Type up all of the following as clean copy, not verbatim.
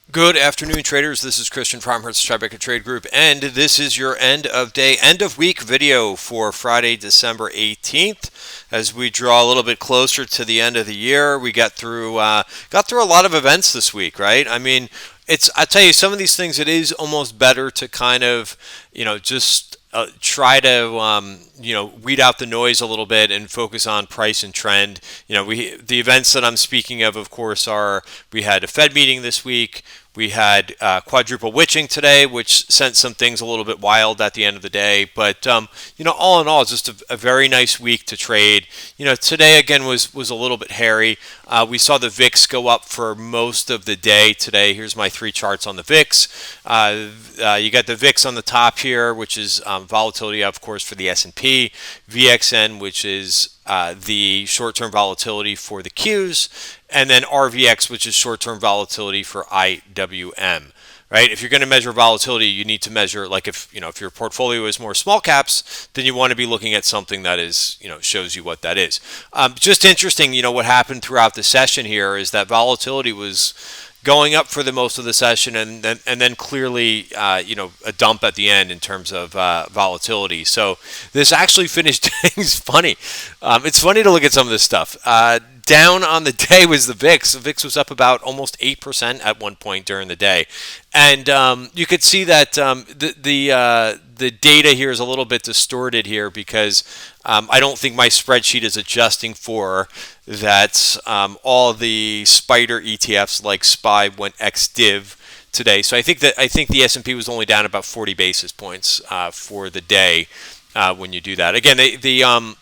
Good afternoon, traders. This is Christian from Hertz Tribeca Trade Group, and this is your end of day, end of week video for Friday, December 18th. As we draw a little bit closer to the end of the year, we got through a lot of events this week, right? I mean, I tell you, some of these things it is almost better to kind of, just try to weed out the noise a little bit and focus on price and trend. The events that I'm speaking of course, are we had a Fed meeting this week. We had quadruple witching today, which sent some things a little bit wild at the end of the day. But all in all, it's just a very nice week to trade. Today again was a little bit hairy. We saw the VIX go up for most of the day today. Here's my three charts on the VIX. You got the VIX on the top here, which is volatility, of course, for the S&P, VXN, which is the short-term volatility for the Qs, and then RVX, which is short-term volatility for IWM. Right? If you're going to measure volatility, you need to measure, like, if your portfolio is more small caps, then you want to be looking at something that is shows you what that is. Just interesting, what happened throughout the session here is that volatility was going up for the most of the session, and then clearly, a dump at the end in terms of volatility. So this actually finished things funny. It's funny to look at some of this stuff. Down on the day was the VIX. The VIX was up about almost 8% at one point during the day, and you could see that the data here is a little bit distorted here because I don't think my spreadsheet is adjusting for that. All the spider ETFs like SPY went ex-div today, so I think the S&P was only down about 40 basis points for the day when you do that. Again, the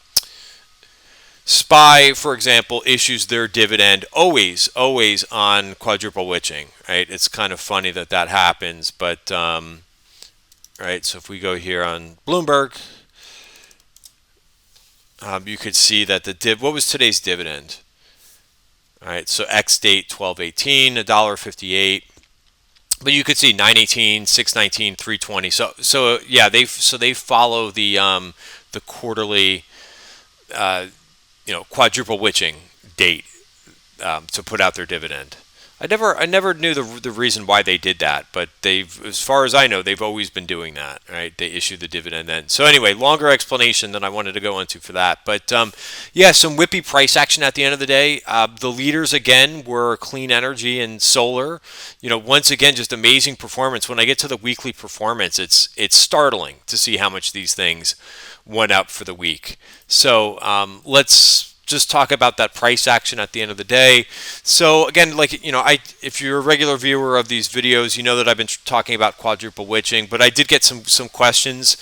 SPY, for example, issues their dividend always on quadruple witching, right? It's kind of funny that happens, but right. So if we go here on Bloomberg, you could see that what was today's dividend? All right, so X date 12/18, $1.58. But you could see 9/18, 6/19, 3/20. So yeah, they follow the quarterly quadruple witching date to put out their dividend. I never knew the reason why they did that, but as far as I know, they've always been doing that, right? They issue the dividend then. So anyway, longer explanation than I wanted to go into for that, but yeah, some whippy price action at the end of the day. The leaders again were clean energy and solar. Once again, just amazing performance. When I get to the weekly performance, it's startling to see how much these things went up for the week. So let's just talk about that price action at the end of the day. So again, if you're a regular viewer of these videos, you know that I've been talking about quadruple witching, but I did get some questions,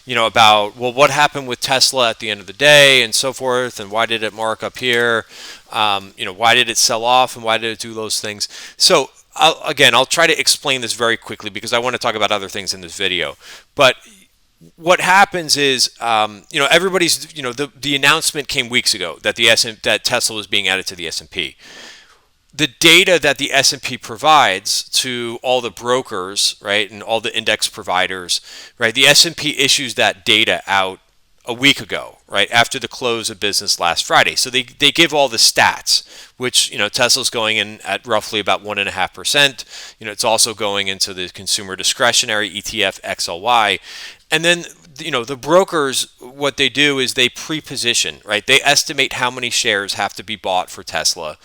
about, well, what happened with Tesla at the end of the day and so forth, and why did it mark up here? Why did it sell off and why did it do those things? So I'll try to explain this very quickly because I want to talk about other things in this video. But what happens is, everybody's, the announcement came weeks ago that that Tesla was being added to the S&P. The data that the S&P provides to all the brokers, right, and all the index providers, right, the S&P issues that data out a week ago, right, after the close of business last Friday. So they give all the stats, which, Tesla's going in at roughly about 1.5%. It's also going into the consumer discretionary ETF XLY. And then, the brokers, what they do is they pre-position, right? They estimate how many shares have to be bought for Tesla.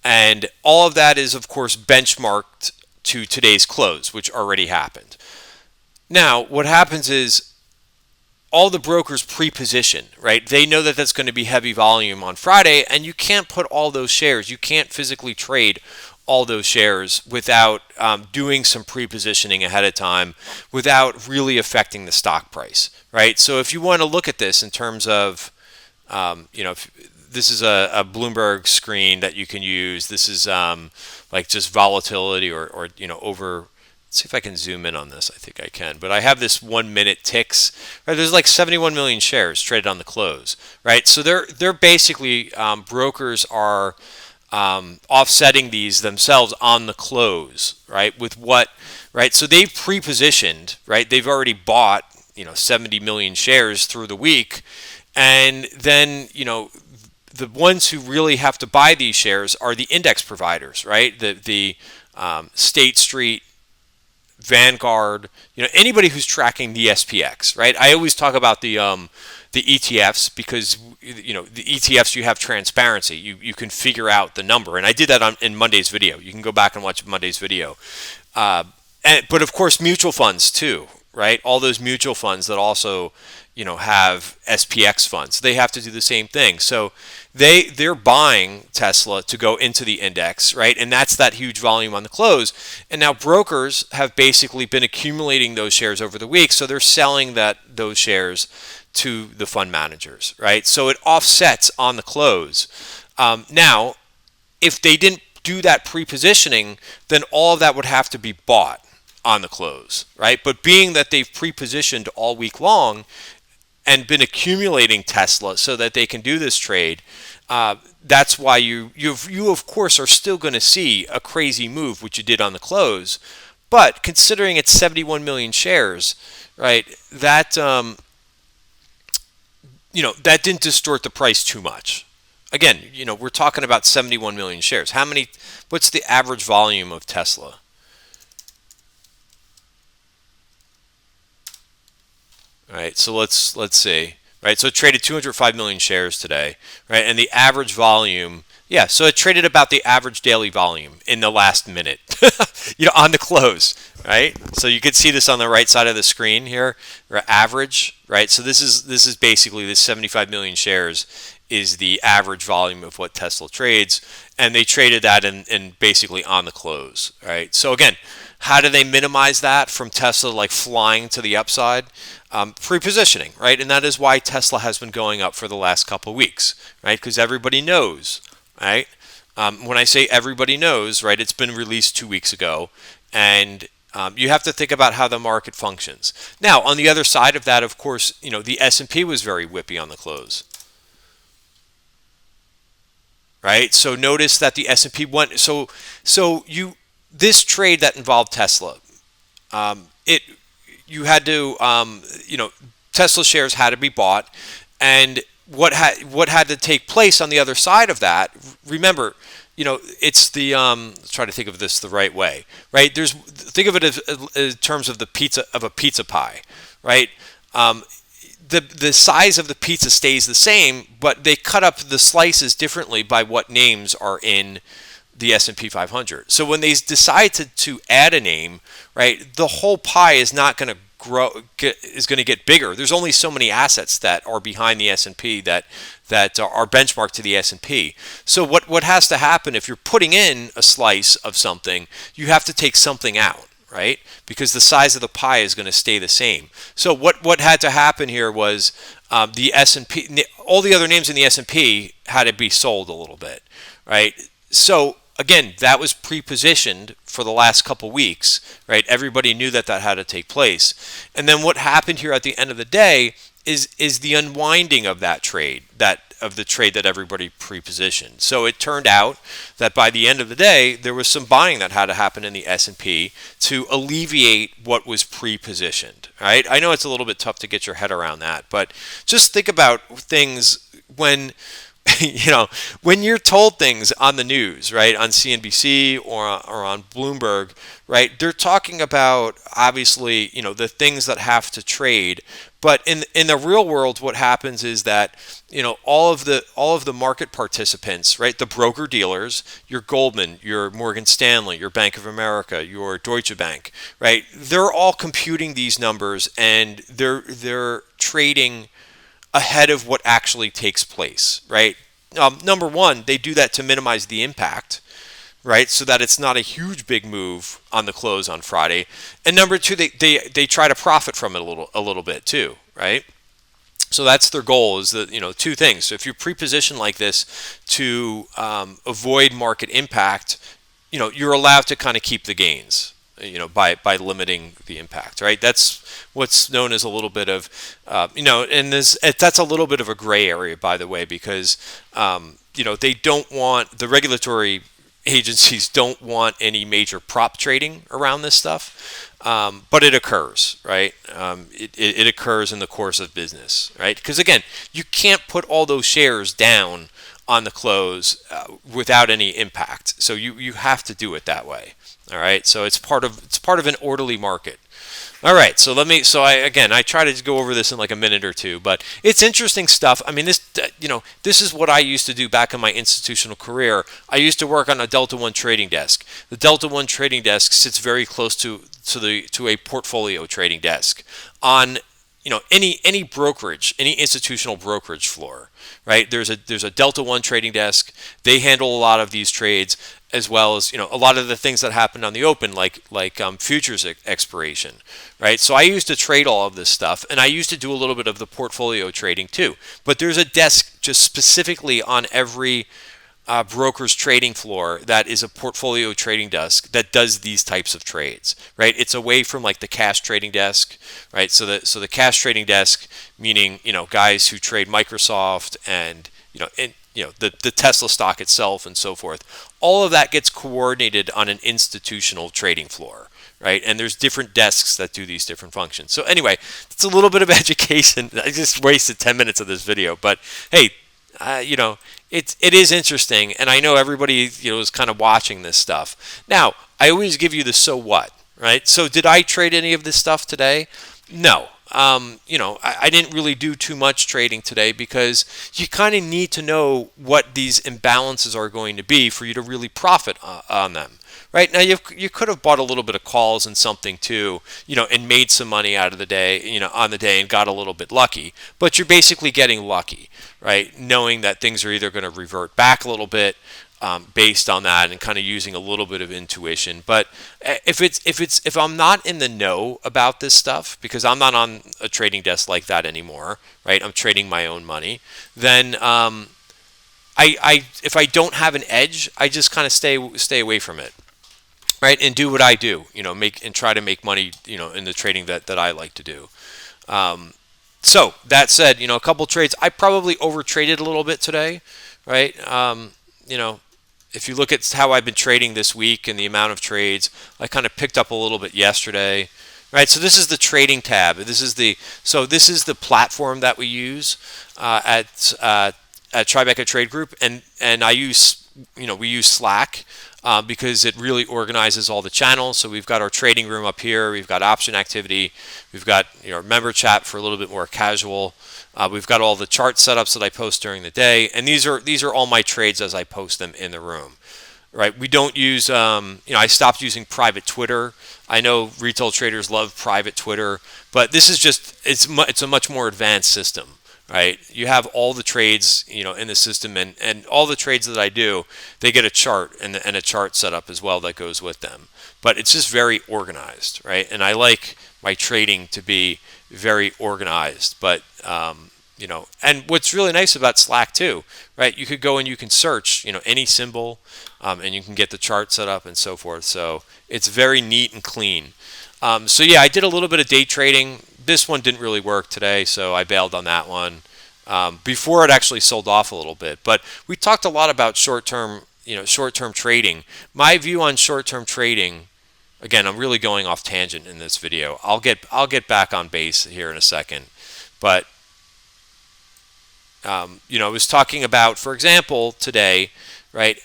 And all of that is, of course, benchmarked to today's close, which already happened. Now, what happens is all the brokers pre-position, right? They know that that's going to be heavy volume on Friday, and you can't put all those shares. You can't physically trade all those shares without doing some pre-positioning ahead of time, without really affecting the stock price, right? So if you want to look at this in terms of, this is a Bloomberg screen that you can use. This is like just volatility or over. Let's see if I can zoom in on this. I think I can. But I have this 1 minute ticks. Right? There's like 71 million shares traded on the close, right? So they're basically, brokers are offsetting these themselves on the close, right? With what, right? So they've pre-positioned, right? They've already bought, 70 million shares through the week, and then, the ones who really have to buy these shares are the index providers, right? The State Street, Vanguard, anybody who's tracking the SPX, right? I always talk about the ETFs because the ETFs, you have transparency. You can figure out the number, and I did that in Monday's video. You can go back and watch Monday's video. But of course, mutual funds too, right? All those mutual funds that also have SPX funds, they have to do the same thing. So they're buying Tesla to go into the index, right? And that's that huge volume on the close. And now brokers have basically been accumulating those shares over the week, so they're selling those shares to the fund managers, right? So it offsets on the close. Now, if they didn't do that pre-positioning, then all of that would have to be bought on the close, right? But being that they've pre-positioned all week long and been accumulating Tesla so that they can do this trade, that's why you of course are still going to see a crazy move, which you did on the close. But considering it's 71 million shares, right? That that didn't distort the price too much. Again, we're talking about 71 million shares. What's the average volume of Tesla? All right, so let's see. Right, so it traded 205 million shares today, right? And the average volume, so it traded about the average daily volume in the last minute, on the close, right? So you could see this on the right side of the screen here, average, right? So this is basically this 75 million shares is the average volume of what Tesla trades, and they traded that in basically on the close, right? So again, how do they minimize that from Tesla like flying to the upside? Pre-positioning, right? And that is why Tesla has been going up for the last couple of weeks, right? Because everybody knows, right? When I say everybody knows, right, it's been released 2 weeks ago, and you have to think about how the market functions. Now, on the other side of that, of course, the S&P was very whippy on the close, right? So notice that the S&P went. This trade that involved Tesla, you had to, Tesla shares had to be bought, and what had to take place on the other side of that? Remember, it's the let's try to think of this the right way, right? Think of it as in terms of a pizza pie, right? The size of the pizza stays the same, but they cut up the slices differently by what names are in the S&P 500. So when they decide to add a name, right, the whole pie is not going to is going to get bigger. There's only so many assets that are behind the S&P that are benchmarked to the S&P. So what has to happen if you're putting in a slice of something, you have to take something out, right? Because the size of the pie is going to stay the same. So what had to happen here was the S&P, all the other names in the S&P had to be sold a little bit, right? So again, that was pre-positioned for the last couple weeks, right? Everybody knew that had to take place. And then what happened here at the end of the day is the unwinding of that trade, of the trade that everybody pre-positioned. So it turned out that by the end of the day, there was some buying that had to happen in the S&P to alleviate what was pre-positioned, right? I know it's a little bit tough to get your head around that, but just think about things when when you're told things on the news, right, on CNBC or on Bloomberg, right, they're talking about obviously, the things that have to trade. But in the real world, what happens is that, all of the market participants, right, the broker dealers, your Goldman, your Morgan Stanley, your Bank of America, your Deutsche Bank, right, they're all computing these numbers and they're trading ahead of what actually takes place, right? Number one, they do that to minimize the impact, right? So that it's not a huge big move on the close on Friday. And number two, they try to profit from it a little bit too, right? So that's their goal, is that, two things. So if you pre-position like this to avoid market impact, you're allowed to kind of keep the gains, by limiting the impact, right? That's what's known as a little bit of, and that's a little bit of a gray area, by the way, because, they don't want, the regulatory agencies don't want any major prop trading around this stuff, but it occurs, right? It occurs in the course of business, right? Because again, you can't put all those shares down on the close without any impact. So you have to do it that way. All right, so it's part of an orderly market. All right, I try to go over this in like a minute or two, but it's interesting stuff. I mean, this is what I used to do back in my institutional career. I used to work on a Delta One trading desk. The Delta One trading desk sits very close to a portfolio trading desk on any brokerage, any institutional brokerage floor, right? There's a Delta One trading desk. They handle a lot of these trades, as well as a lot of the things that happen on the open, like futures expiration, right? So I used to trade all of this stuff, and I used to do a little bit of the portfolio trading too. But there's a desk just specifically on every broker's trading floor that is a portfolio trading desk that does these types of trades, right? It's away from like the cash trading desk, right? So the cash trading desk, meaning guys who trade Microsoft and the Tesla stock itself and so forth. All of that gets coordinated on an institutional trading floor, right? And there's different desks that do these different functions. So anyway, it's a little bit of education. I just wasted 10 minutes of this video, but hey, it is interesting, and I know everybody is kind of watching this stuff. Now, I always give you the so what, right? So did I trade any of this stuff today? No. I didn't really do too much trading today because you kind of need to know what these imbalances are going to be for you to really profit on them. Right now, you could have bought a little bit of calls and something too, and made some money out of the day, on the day and got a little bit lucky. But you're basically getting lucky, right? Knowing that things are either going to revert back a little bit based on that, and kind of using a little bit of intuition. But if I'm not in the know about this stuff, because I'm not on a trading desk like that anymore, right? I'm trading my own money. Then if I don't have an edge, I just kind of stay away from it. Right, and do what I do, try to make money, in the trading that I like to do. So that said, a couple trades, I probably over traded a little bit today, right? If you look at how I've been trading this week and the amount of trades, I kind of picked up a little bit yesterday, right? So this is the trading tab. This is the platform that we use at Tribeca Trade Group, and we use Slack. Because it really organizes all the channels. So we've got our trading room up here. We've got option activity. We've got our member chat for a little bit more casual. We've got all the chart setups that I post during the day, and these are all my trades as I post them in the room. Right? We don't use. I stopped using private Twitter. I know retail traders love private Twitter, but this is it's a much more advanced system. Right, you have all the trades, in the system, and all the trades that I do, they get a chart and a chart setup as well that goes with them. But it's just very organized, right? And I like my trading to be very organized. But and what's really nice about Slack too, right? You could go and you can search, any symbol, and you can get the chart set up and so forth. So it's very neat and clean. So yeah, I did a little bit of day trading. This one didn't really work today, so I bailed on that one before it actually sold off a little bit. But we talked a lot about short-term trading. My view on short-term trading, again, I'm really going off tangent in this video. I'll get back on base here in a second. But I was talking about, for example, today, right?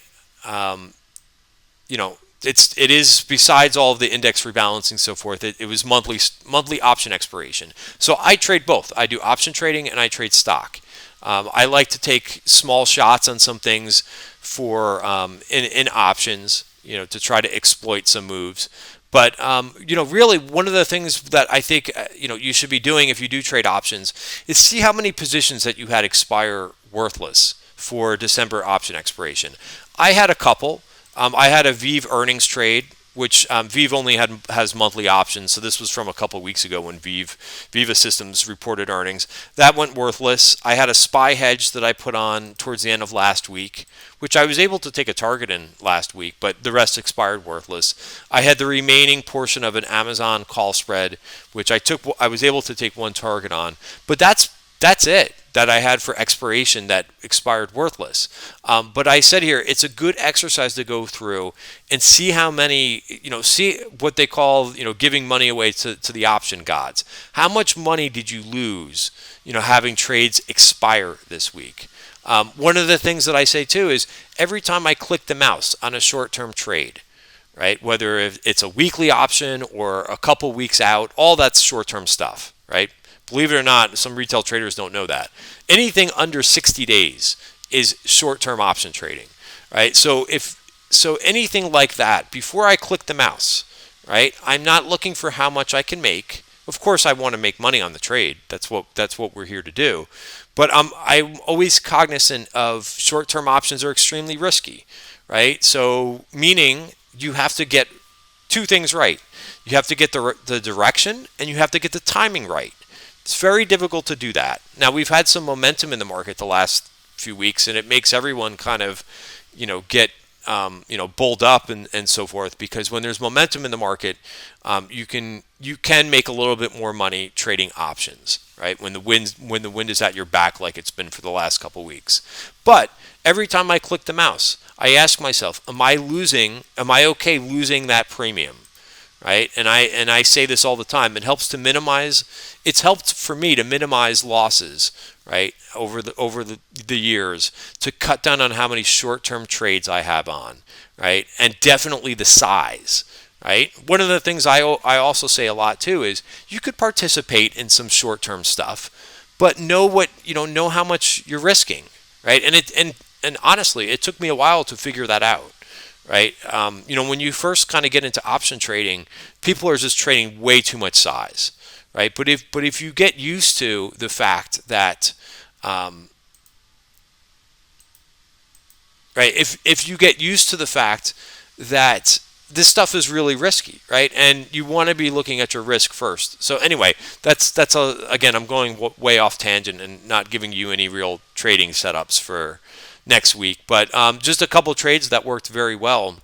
It is, besides all of the index rebalancing so forth, it was monthly option expiration. So I trade both. I do option trading and I trade stock. I like to take small shots on some things for in options, to try to exploit some moves. But really, one of the things that I think you should be doing if you do trade options is see how many positions that you had expire worthless for December option expiration. I had a couple. I had a Vive earnings trade, which Vive only has monthly options. So this was from a couple weeks ago when Viva Systems reported earnings. That went worthless. I had a SPY hedge that I put on towards the end of last week, which I was able to take a target in last week, but the rest expired worthless. I had the remaining portion of an Amazon call spread, which I was able to take one target on. But that's it that I had for expiration that expired worthless. But I said here, it's a good exercise to go through and see how many, see what they call, giving money away to the option gods. How much money did you lose, having trades expire this week? One of the things that I say too is every time I click the mouse on a short-term trade, right? Whether it's a weekly option or a couple weeks out, all that's short-term stuff, right? Believe it or not, some retail traders don't know that. Anything under 60 days is short-term option trading, right? So anything like that, before I click the mouse, right? I'm not looking for how much I can make. Of course, I want to make money on the trade. That's what we're here to do. But I'm always cognizant of short-term options are extremely risky, right? So meaning you have to get two things right. You have to get the direction and you have to get the timing right. It's very difficult to do that. Now, we've had some momentum in the market the last few weeks, and it makes everyone kind of, get, bulled up and so forth, because when there's momentum in the market, you can make a little bit more money trading options, right? When the wind is at your back, like it's been for the last couple weeks. But every time I click the mouse, I ask myself, am I okay losing that premium? Right? And I say this all the time. It's helped for me to minimize losses, right? Over the years, to cut down on how many short-term trades I have on, right? And definitely the size, right? One of the things I also say a lot too is you could participate in some short-term stuff, but know how much you're risking, right? And honestly, it took me a while to figure that out, right? When you first kind of get into option trading, people are just trading way too much size, right? But if you get used to the fact that, right, if you get used to the fact that this stuff is really risky, right? And you want to be looking at your risk first. So anyway, again, I'm going way off tangent and not giving you any real trading setups for next week, but just a couple trades that worked very well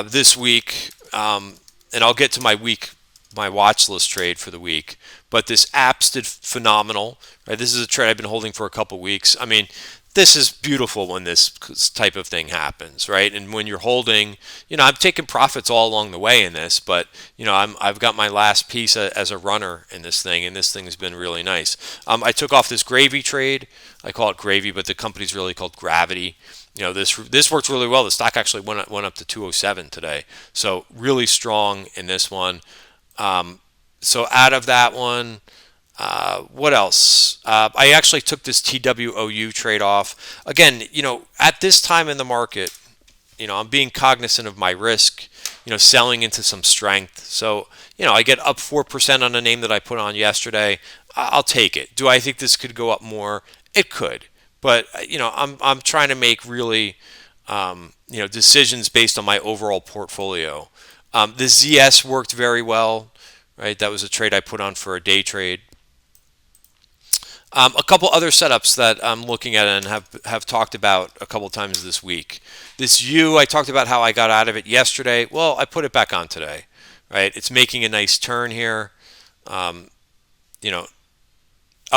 this week, and I'll get to my watch list trade for the week. But this apps did phenomenal. Right, this is a trade I've been holding for a couple weeks. I mean, this is beautiful when this type of thing happens, right? And when you're holding, I'm taking profits all along the way in this, but I've got my last piece as a runner in this thing, and this thing has been really nice. I took off this gravy trade. I call it gravy, but the company's really called Gravity. This worked really well. The stock actually went up to 207 today, so really strong in this one. So out of that one, what else? I actually took this TWOU trade off. Again, at this time in the market, I'm being cognizant of my risk, selling into some strength. So, I get up 4% on a name that I put on yesterday. I'll take it. Do I think this could go up more? It could. But, I'm trying to make really, decisions based on my overall portfolio. The ZS worked very well, right? That was a trade I put on for a day trade. A couple other setups that I'm looking at and have talked about a couple times this week. This I talked about how I got out of it yesterday. Well, I put it back on today, right? It's making a nice turn here, up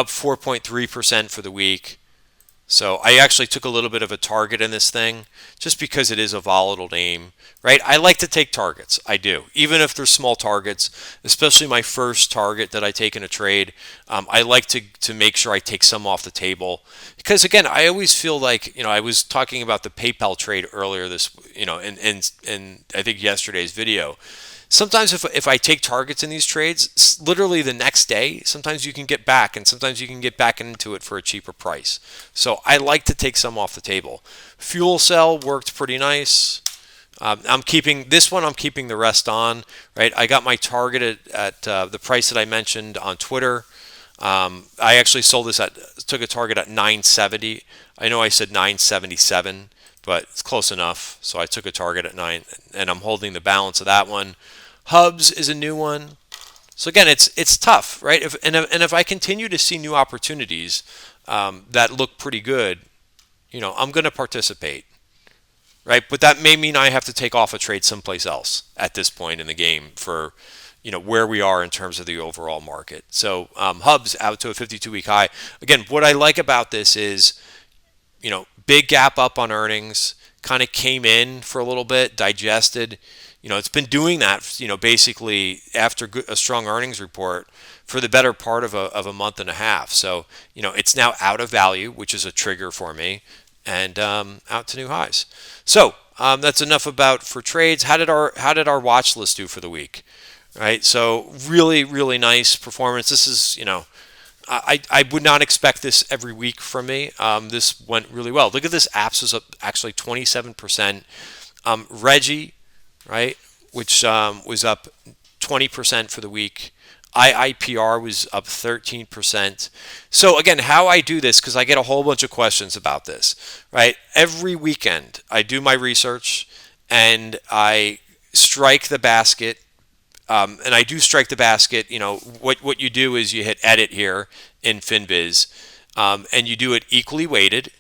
4.3% for the week. So I actually took a little bit of a target in this thing just because it is a volatile name, right? I like to take targets. I do. Even if they're small targets, especially my first target that I take in a trade, I like to make sure I take some off the table. Because again, I always feel like, I was talking about the PayPal trade earlier in I think yesterday's video. Sometimes if I take targets in these trades, literally the next day, sometimes you can get back, and sometimes you can get back into it for a cheaper price. So I like to take some off the table. Fuel cell worked pretty nice. I'm keeping the rest on. Right, I got my target at the price that I mentioned on Twitter. I actually took a target at 970. I know I said 977, but it's close enough. So I took a target at 9, and I'm holding the balance of that one. Hubs is a new one. So again, it's tough, right? If I continue to see new opportunities that look pretty good, I'm going to participate, right? But that may mean I have to take off a trade someplace else at this point in the game for where we are in terms of the overall market. So Hubs out to a 52-week high. Again, what I like about this is, big gap up on earnings, kind of came in for a little bit, digested. It's been doing that, basically after a strong earnings report for the better part of a month and a half. So, it's now out of value, which is a trigger for me, and out to new highs. So, that's enough about for trades. How did our watch list do for the week? Right. So really, really nice performance. This is, I would not expect this every week from me. This went really well. Look at this. Apps was up actually 27%. Reggie, right, which was up 20% for the week. IIPR was up 13%. So again, how I do this, because I get a whole bunch of questions about this, right? Every weekend I do my research and I strike the basket. And I do strike the basket. What you do is you hit edit here in FinBiz, and you do it equally weighted,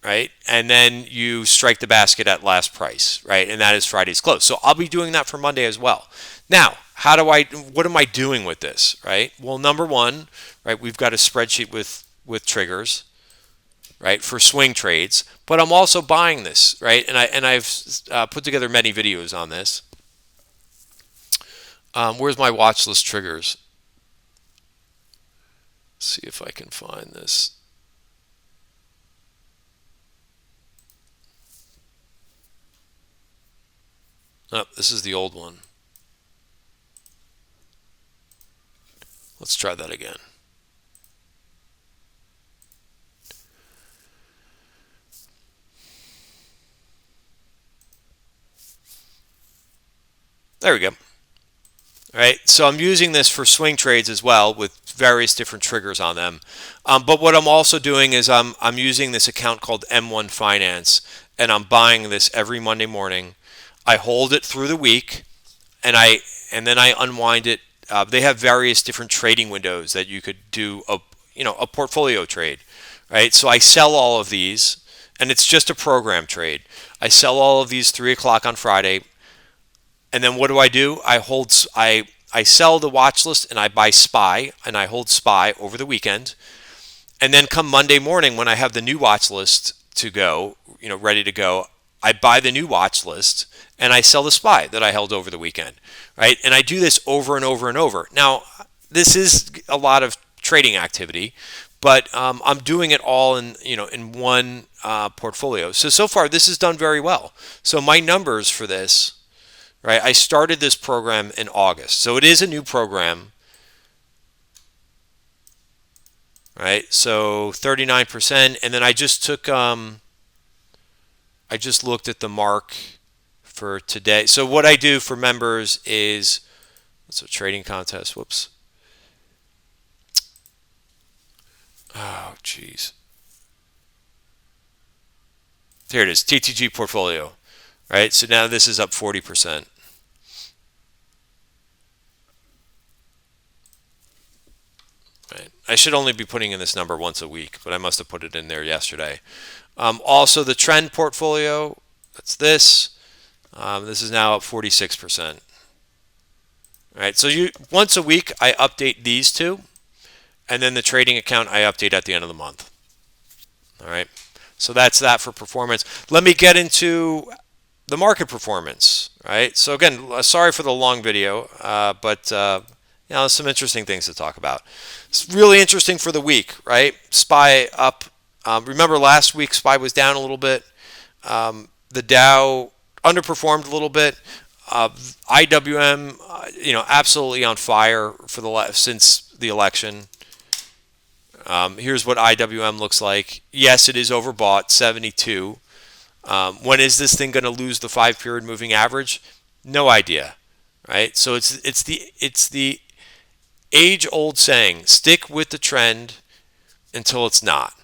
right? And then you strike the basket at last price, right? And that is Friday's close. So I'll be doing that for Monday as well. Now, what am I doing with this, right? Well, number one, right, we've got a spreadsheet with triggers, right, for swing trades, but I'm also buying this, right? And I've put together many videos on this. Where's my watch list triggers? Let's see if I can find this. Oh, this is the old one. Let's try that again. There we go. All right, so I'm using this for swing trades as well with various different triggers on them. But what I'm also doing is I'm using this account called M1 Finance, and I'm buying this every Monday morning. I hold it through the week, and then I unwind it. They have various different trading windows that you could do a portfolio trade, right? So I sell all of these, and it's just a program trade. I sell all of these 3 o'clock on Friday. And then what do? I sell the watch list and I buy SPY and I hold SPY over the weekend. And then come Monday morning when I have the new watch list to go, ready to go, I buy the new watch list and I sell the SPY that I held over the weekend, right? And I do this over and over and over. Now, this is a lot of trading activity, but I'm doing it all in one portfolio. So far this has done very well. So my numbers for this, right? I started this program in August. So it is a new program, right? So 39%. And then I just took, I just looked at the mark for today. So what I do for members is, it's a trading contest. Whoops. Oh, geez. Here it is, TTG portfolio, right? So now this is up 40%. Right. I should only be putting in this number once a week, but I must have put it in there yesterday. Also, the trend portfolio, that's this. This is now up 46%. All right, so once a week, I update these two, and then the trading account I update at the end of the month. All right, so that's that for performance. Let me get into the market performance. Right. So again, sorry for the long video, but some interesting things to talk about. It's really interesting for the week, right? SPY up. Remember last week SPY was down a little bit. The Dow underperformed a little bit. IWM, absolutely on fire since the election. Here's what IWM looks like. Yes, it is overbought, 72. When is this thing going to lose the 5-period moving average? No idea, right? So it's the age-old saying: stick with the trend until it's not.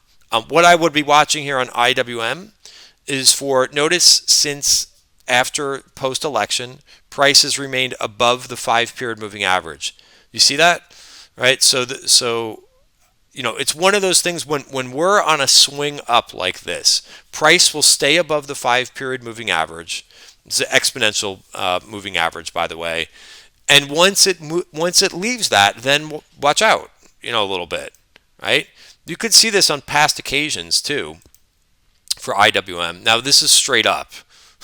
What I would be watching here on IWM is notice since after post-election, prices remained above the 5-period moving average. You see that, right? So it's one of those things when we're on a swing up like this, price will stay above the 5-period moving average. It's an exponential moving average, by the way. And once it leaves that, then watch out, a little bit, right? You could see this on past occasions too for IWM. Now this is straight up,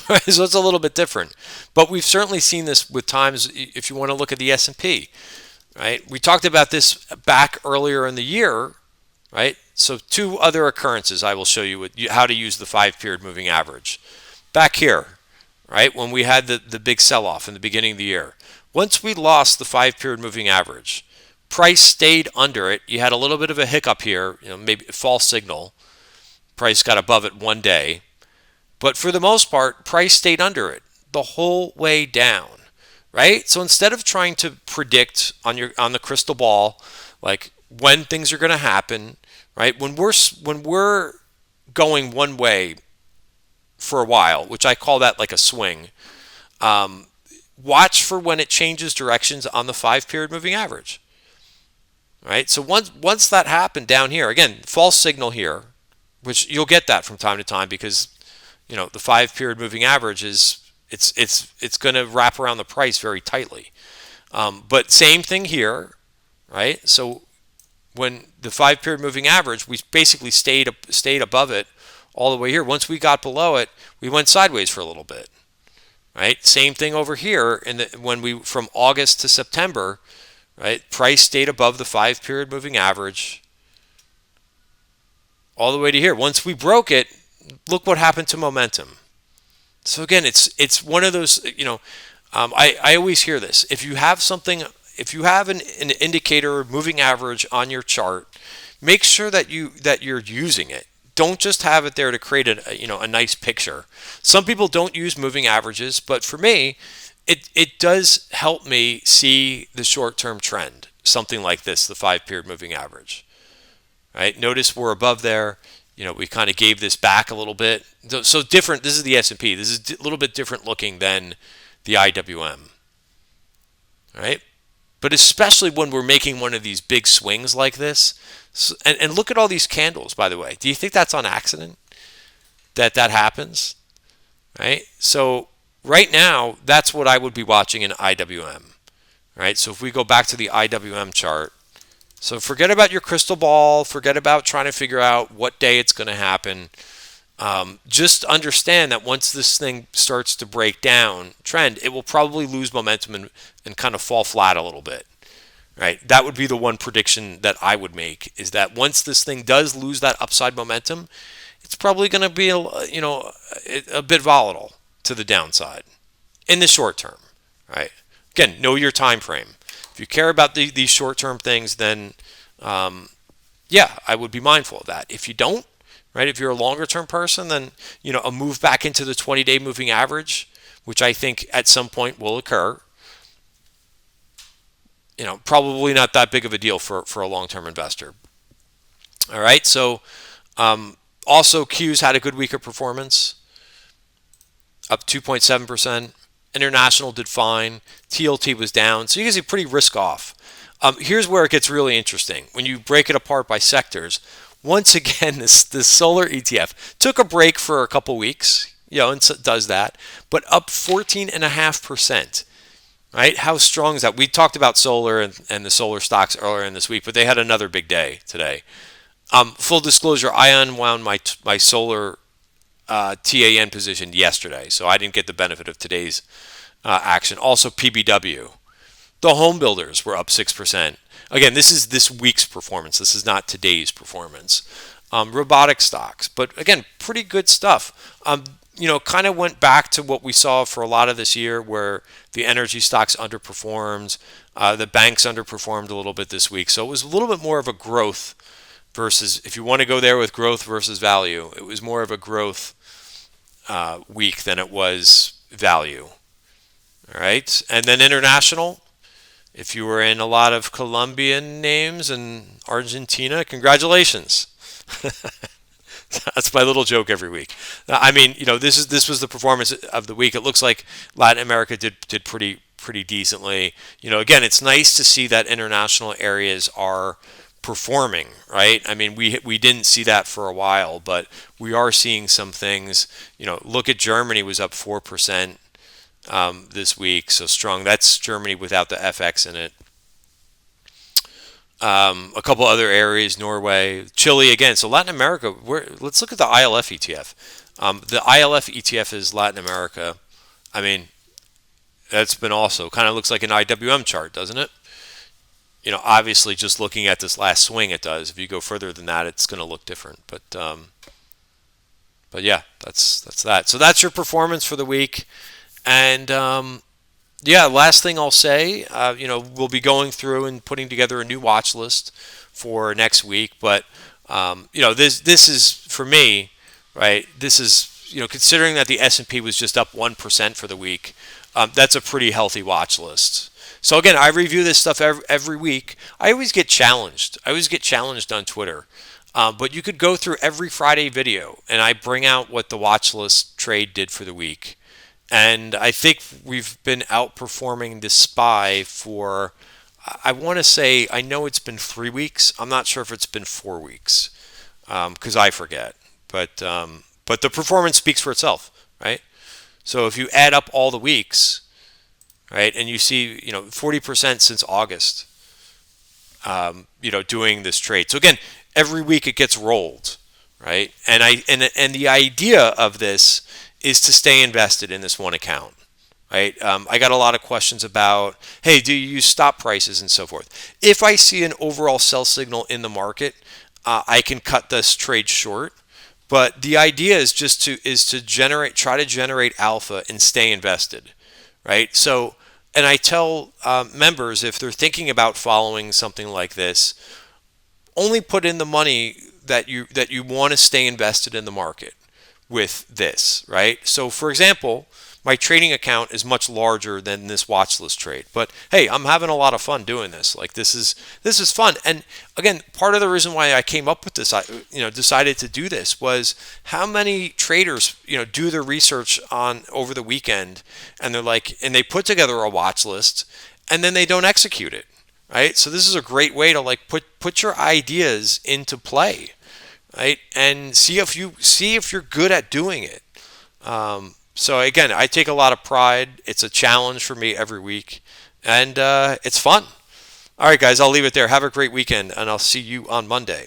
right? So it's a little bit different. But we've certainly seen this with times if you want to look at the S&P, right? We talked about this back earlier in the year, right? So two other occurrences I will show you how to use the 5-period moving average. Back here, right, when we had the big sell-off in the beginning of the year, once we lost the 5-period moving average, price stayed under it. You had a little bit of a hiccup here, maybe a false signal. Price got above it one day. But for the most part, price stayed under it the whole way down, right? So instead of trying to predict on the crystal ball, like when things are going to happen, right? When we're going one way for a while, which I call that like a swing, watch for when it changes directions on the 5-period moving average, right? So once that happened down here, again, false signal here, which you'll get that from time to time because the 5-period moving average is it's going to wrap around the price very tightly. But same thing here, right? So when the 5-period moving average, we basically stayed above it all the way here. Once we got below it, we went sideways for a little bit, right? Same thing over here when we from August to September, right? Price stayed above the 5-period moving average all the way to here. Once we broke it, look what happened to momentum. So again, it's one of those, I always hear this. If you have an indicator moving average on your chart, make sure that you're using it. Don't just have it there to create a nice picture. Some people don't use moving averages, but for me, it does help me see the short-term trend. Something like this, the 5-period moving average. Right? Notice we're above there. We kind of gave this back a little bit. So different. This is the S&P. This is a little bit different looking than the IWM. Right? But especially when we're making one of these big swings like this. And look at all these candles, by the way. Do you think that's on accident that happens? Right? So right now, that's what I would be watching in IWM. Right? So if we go back to the IWM chart, so forget about your crystal ball. Forget about trying to figure out what day it's going to happen. Just understand that once this thing starts to break down trend, it will probably lose momentum and kind of fall flat a little bit. Right? That would be the one prediction that I would make, is that once this thing does lose that upside momentum, it's probably going to be a bit volatile to the downside in the short term. Right? Again, know your time frame. If you care about these short-term things, then I would be mindful of that. If you don't, right, if you're a longer-term person, then a move back into the 20-day moving average, which I think at some point will occur, probably not that big of a deal for a long-term investor. All right, so also Q's had a good week of performance, up 2.7%. International did fine. TLT was down. So you can see pretty risk off. Here's where it gets really interesting. When you break it apart by sectors, once again, this solar ETF took a break for a couple weeks, and does that, but up 14.5%. Right? How strong is that? We talked about solar and the solar stocks earlier in this week, but they had another big day today. Full disclosure, I unwound my solar TAN position yesterday, so I didn't get the benefit of today's action. Also, PBW. The home builders were up 6%. Again, this is this week's performance. This is not today's performance. Robotic stocks, but again, pretty good stuff. Kind of went back to what we saw for a lot of this year, where the energy stocks underperformed, the banks underperformed a little bit this week. So it was a little bit more of a growth versus, if you want to go there with growth versus value, it was more of a growth week than it was value. All right, and then international. If you were in a lot of Colombian names and Argentina, congratulations. That's my little joke every week. I mean, this was the performance of the week. It looks like Latin America did pretty decently. Again, it's nice to see that international areas are performing, right? I mean, we didn't see that for a while, but we are seeing some things. Look at Germany, was up 4% this week, so strong. That's Germany without the FX in it. A couple other areas, Norway, Chile again. So Latin America, let's look at the ILF ETF. The ILF ETF is Latin America. I mean, that's been also kind of looks like an IWM chart, doesn't it? Obviously, just looking at this last swing, it does. If you go further than that, it's going to look different. But yeah, that's that. So that's your performance for the week. And yeah, last thing I'll say, we'll be going through and putting together a new watch list for next week. But this is for me, right? This is considering that the S&P was just up 1% for the week, that's a pretty healthy watch list. So again, I review this stuff every week. I always get challenged. I always get challenged on Twitter. But you could go through every Friday video, and I bring out what the watch list trade did for the week. And I think we've been outperforming the SPY for, I want to say, I know it's been 3 weeks. I'm not sure if it's been 4 weeks because I forget. But the performance speaks for itself, right? So if you add up all the weeks, right, and you see 40% since August, doing this trade. So again, every week it gets rolled, right? And the idea of this is to stay invested in this one account, right? I got a lot of questions about, hey, do you use stop prices and so forth? If I see an overall sell signal in the market, I can cut this trade short. But the idea is just to try to generate alpha and stay invested, right? So, and I tell members if they're thinking about following something like this, only put in the money that you want to stay invested in the market with this, right? So for example, my trading account is much larger than this watch list trade. But hey, I'm having a lot of fun doing this. Like this is fun. And again, part of the reason why I came up with this, I decided to do this was how many traders, do their research on over the weekend and they put together a watch list and then they don't execute it. Right? So this is a great way to put your ideas into play, right? And see if you're good at doing it. So again, I take a lot of pride. It's a challenge for me every week, and it's fun. All right, guys, I'll leave it there. Have a great weekend, and I'll see you on Monday.